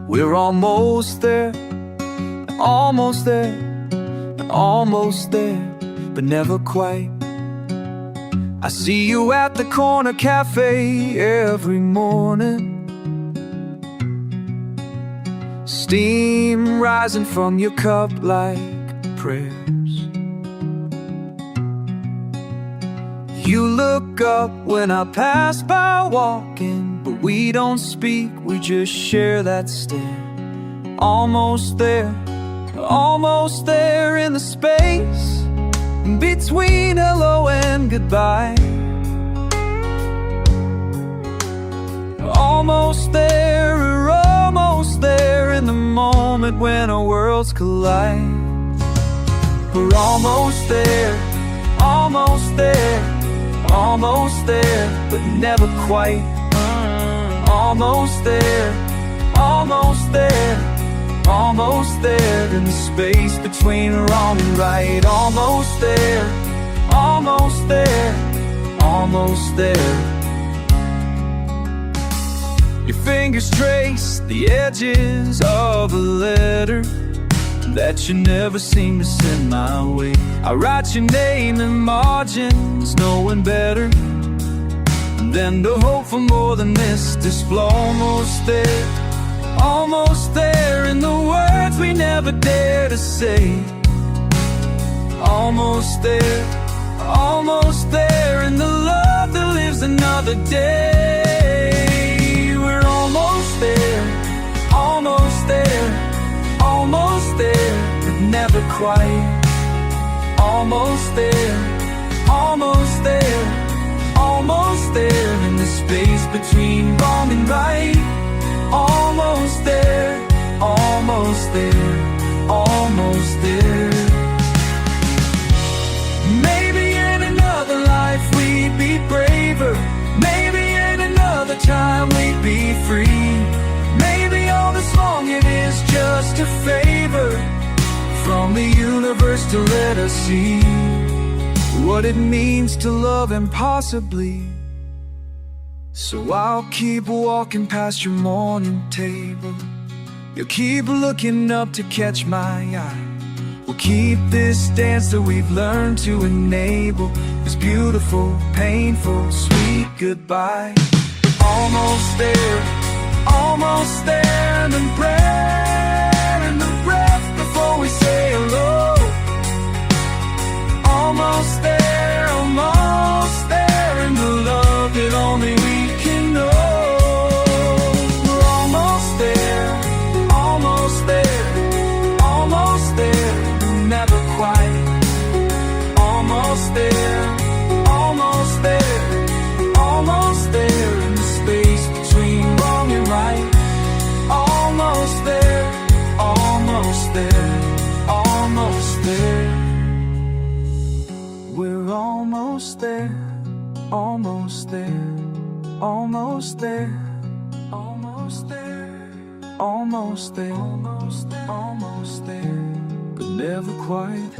We're almost there, almost there, almost there, but never quite. I see you at the corner cafe every morning, steam rising from your cup like prayers. You look up when I pass by walking, but we don't speak, we just share that stare. Almost there in the space between hello and goodbye. Almost there, we're almost there in the moment when our worlds collide. We're almost there, almost there, almost there, but never quite. Almost there, almost there, almost there in the space between wrong and right. Almost there, almost there, almost there. Your fingers trace the edges of a letter that you never seem to send my way. I write your name in margins, knowing better than to hope for more than this. Display almost there in the words we never dare to say. Almost there in the love that lives another day. We're almost there, almost there, almost there, but never quite. Almost there, almost there, almost there in the space between wrong and right. Almost there, almost there, almost there. Maybe in another life we'd be braver. Maybe in another time we'd be free. Maybe all this long it is just a favor from the universe to let us see what it means to love impossibly. So I'll keep walking past your morning table. You'll keep looking up to catch my eye. We'll keep this dance that we've learned to enable this beautiful, painful, sweet goodbye. Almost there, almost there, and the breath before we say hello. Almost there, almost there, and the love that only we can know. We're almost there, almost there, almost there, never quite. Almost there, almost there, almost there in the space between wrong and right. Almost there, almost there, almost there. We're almost there, almost there, almost there, almost there, almost there, almost there, almost there, but never quite.